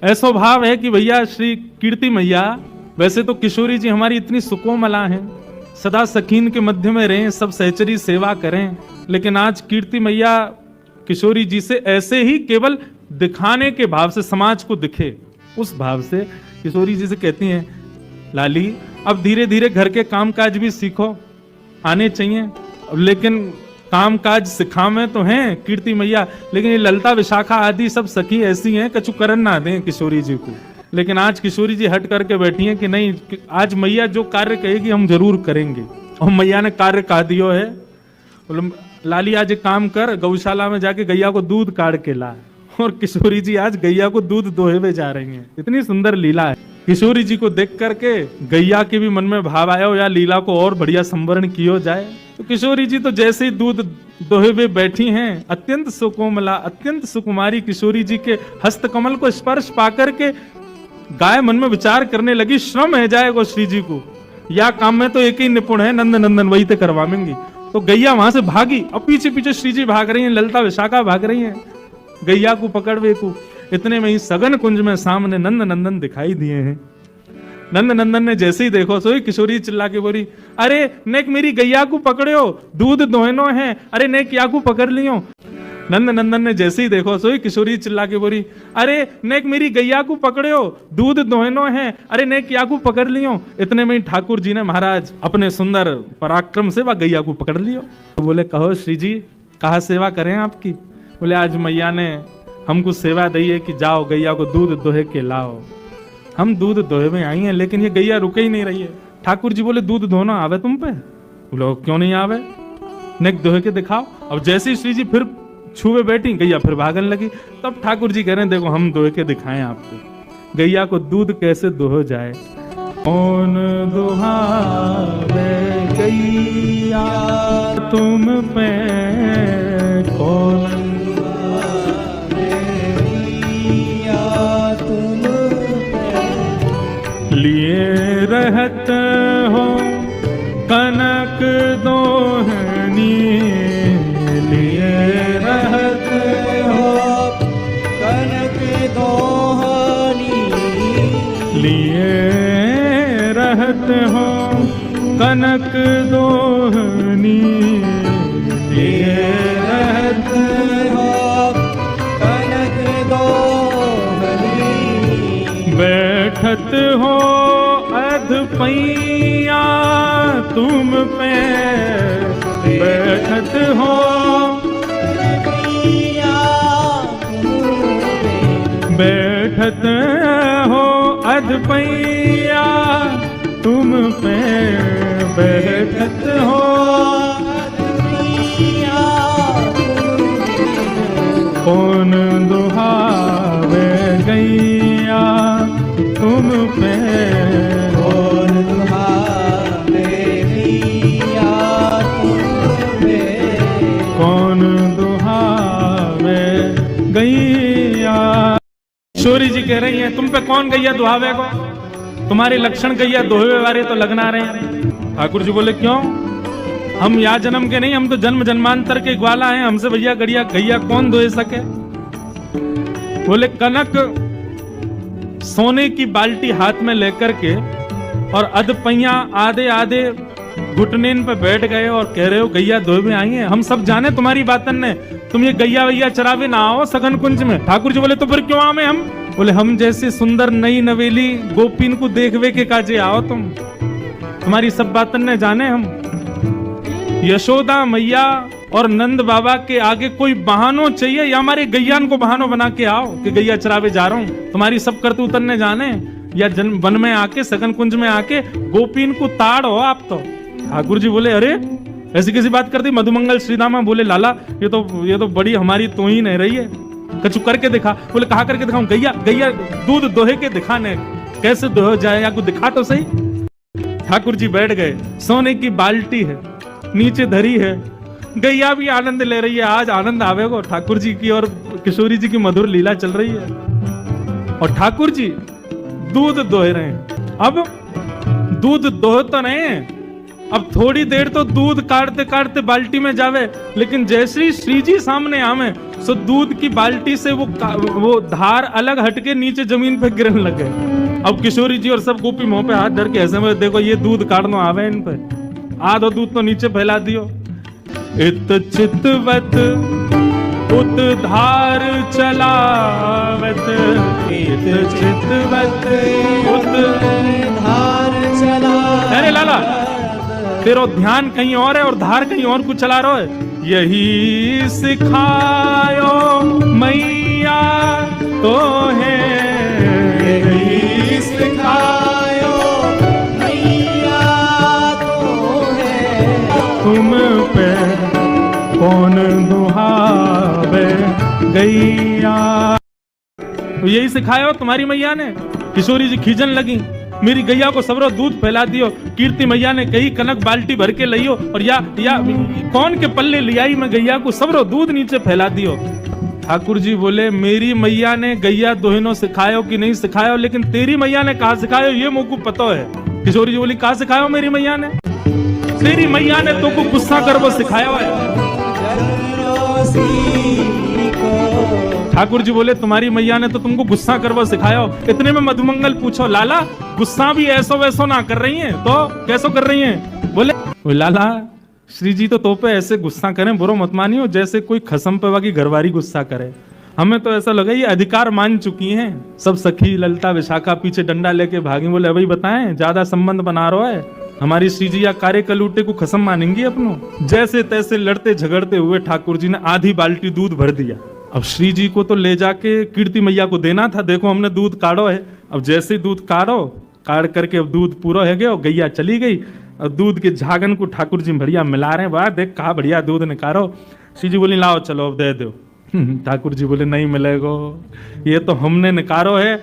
ऐसा भाव है कि भैया श्री कीर्ति मैया, वैसे तो किशोरी जी हमारी इतनी सुकोमला हैं, सदा सकीन के मध्य में रहें, सब सहचरी सेवा करें, लेकिन आज कीर्ति मैया किशोरी जी से ऐसे ही केवल दिखाने के भाव से, समाज को दिखे उस भाव से किशोरी जी से कहती हैं, लाली अब धीरे धीरे घर के कामकाज भी सीखो, आने चाहिए, लेकिन कामकाज सिखावे तो हैं कीर्ति मैया, लेकिन ये ललता विशाखा आदि सब सखी ऐसी हैं कछु करन ना दें किशोरी जी को। लेकिन आज किशोरी जी हट करके बैठी हैं कि नहीं, आज मैया जो कार्य कहेगी हम जरूर करेंगे। और मैया ने कार्य कहा दियो है, बोले लाली आज एक काम कर, गौशाला में जाके गैया को दूध काट के ला। और किशोरी जी आज गैया को दूध दोहे में जा रही हैं। इतनी सुंदर लीला है। किशोरी जी को देख करके गैया के भी मन में भाव आया हो या लीला को और बढ़िया संवरण किया जाए। तो किशोरी जी तो जैसे ही दूध दोहे में बैठी हैं, अत्यंत सुकोमला, अत्यंत सुकुमारी किशोरी जी के हस्त कमल को स्पर्श पाकर के गाय मन में विचार करने लगी, श्रम है जाएगा श्री जी को, या काम में तो एक ही निपुण है, नंद नंदन वही तो करवाएंगी। तो गैया वहां से भागी, अब पीछे पीछे श्री जी भाग रही हैं, ललता विशाखा भाग रही हैं गैया को पकड़वे को। इतने में ही सघन कुंज में सामने नंद नंदन दिखाई दिए हैं। नंद नंदन ने जैसे ही देखो सोई किशोरी चिल्ला के बोली, अरे नेक मेरी गैया को पकड़ो, दूध दोहनो है, अरे नेक या को पकड़ लियो। नंद नंदन ने जैसे ही देखो सोई किशोरी चिल्ला के बोली, अरे नेक मेरी गैया को पकड़ो, दूध दोहनो है, अरे नेक या को पकड़ लियो। इतने में ही ठाकुर जी ने महाराज अपने सुंदर पराक्रम से वह गैया को पकड़ लियो। तो बोले कहो श्री जी कहा सेवा करें आपकी। बोले आज मैया ने हमको सेवा दी है कि जाओ गैया को दूध दोहे के लाओ। हम दूध दोहे में आई हैं, लेकिन ये गैया रुके ही नहीं रही है। ठाकुर जी बोले दूध दोहना आवे तुम पे? बोलो क्यों नहीं आवे, नेक दोहे के दिखाओ। अब जैसे ही श्री जी फिर छुए बैठी, गैया फिर भागने लगी। तब ठाकुर जी कह रहे हैं देखो हम दोहे के दिखाएं आपको, गैया को दूध कैसे दोहो जाए। कौन दुहावे गैया तुम पे, कौन लिए रहत हो कनक दोहनी, लिए रहत हो कनक दोहनी, लिए रहत हो कनक दोहनी, लिए रहत हो कनक दोहनी। बैठत हो अधपैया तुम पे, बैठत हो बैठत हो अधपैया तुम पे, बैठत हो कौन दुहावे गैया तुम पे, कौन दुहावे गैया तुम पे, कौन दुहावे गैया। किशोरी जी कह रही हैं तुम पे कौन गैया दुहावे को, तुम्हारे लक्षण गैया दोहे वाले तो लगना रहे हैं। ठाकुर जी बोले क्यों, हम या जन्म के नहीं, हम तो जन्म जन्मांतर के ग्वाला हैं, हमसे भैया गड़िया गैया कौन दोहे सके। बोले कनक सोने की बाल्टी हाथ में लेकर के और अधपैया आधे आधे घुटनेन पे बैठ गए और कह रहे हो गैया दोहे में आई है। हम सब जाने तुम्हारी बातन ने, तुम ये गैया वैया चरावे ना आओ सघन कुंज में। ठाकुर जी बोले तो फिर क्यों आवे हम। बोले हम जैसे सुंदर नई नवेली गोपीन को देखवे के काजे आओ तुम, तुम्हारी सब बातन ने जाने हम। यशोदा मैया और नंद बाबा के आगे कोई बहानो चाहिए या हमारे गैयान को बहानो बना के आओ कि गैया चरावे जा रहा हूं। तुम्हारी सब करतूतन ने जाने या वन में आके सघन कुंज में आके गोपीन को ताड़ हो आप तो। ठाकुर जी बोले अरे ऐसी कैसी बात करती मधुमंगल श्रीदामा। बोले लाला ये तो बड़ी हमारी तोहीन है रही है, कछु करके दिखा। बोले कहा करके दिखाऊं, गैया गैया दूध दोहे के दिखाने, कैसे दोहे जाए या कुछ दिखा तो सही। ठाकुर जी बैठ गए, सोने की बाल्टी है नीचे धरी है, गैया भी आनंद ले रही है। आज आनंद आवेगा ठाकुर जी की और किशोरी जी की मधुर लीला चल रही है और ठाकुर जी दूध दोह रहे हैं। अब दूध दोह तो नहीं, अब थोड़ी देर तो दूध काटते काटते बाल्टी में जावे, लेकिन जैसे ही श्री जी सामने आवे सो दूध की बाल्टी से वो धार अलग हटके नीचे जमीन पे गिरने लगे। अब किशोरी जी और सब गोपी मुंह पे हाथ धर के ऐसे में, देखो ये दूध काटनो आवे इन पे, आधो दूध तो नीचे फैला दियो। इत चितवत उत धार चलावत, इत चितवत उत धार चला। अरे लाला, तेरा ध्यान कहीं और है और धार कहीं और कुछ चला रहा है। यही सिखायो मैया तो है, यही सिखायो मैया तो है। तुम पे कौन दुहावे गैया। तो यही सिखायो तुम्हारी मैया ने। किशोरी जी खींचन लगी, मेरी गैया को सबरो दूध फैला दियो। कीर्ति मैया ने कही कनक बाल्टी भर के लियो और या कौन के पल्ले लियाई मैं गैया को सबरो दूध नीचे फैला दियो। ठाकुर जी बोले, मेरी मैया ने गैया दोहिनो सिखायो कि नहीं सिखायो, लेकिन तेरी मैया ने कहा सिखायो ये मुझको पता है। किशोरी जी बोली, कहा सिखायो मेरी मैया ने? तेरी मैया ने तो को गुस्सा कर वो सिखाया है। ठाकुर जी बोले, तुम्हारी मैया ने तो तुमको गुस्सा करवा सिखाया हो। इतने में मधुमंगल पूछो, लाला गुस्सा भी ऐसो वैसो ना कर रही हैं तो कैसो कर रही हैं? बोले लाला श्री जी तो पे ऐसे गुस्सा करें, बुरो मत मानियो, जैसे कोई खसम पे वाकी घरवारी गुस्सा करे। हमें तो ऐसा लगा ये अधिकार मान चुकी हैं। सब सखी ललता विशाखा पीछे डंडा लेके भागी। बोले अभी बताएं, ज्यादा संबंध बना रहा है हमारी श्री जी या कार्य कलूटे को खसम मानेंगी अपनो। जैसे तैसे लड़ते झगड़ते हुए ठाकुर जी ने आधी बाल्टी दूध भर दिया। अब श्री जी को तो ले जाके कीर्ति मैया को देना था, देखो हमने दूध काढ़ो है। अब जैसे दूध काढ़ करके अब दूध पूरा है गया और गैया चली गई। और दूध के झागन को ठाकुर जी बढ़िया मिला रहे हैं, वाह देख कहा बढ़िया दूध निकालो। श्री जी बोली लाओ चलो अब दे दो। ठाकुर जी बोले नहीं मिलेगो, ये तो हमने निकारो है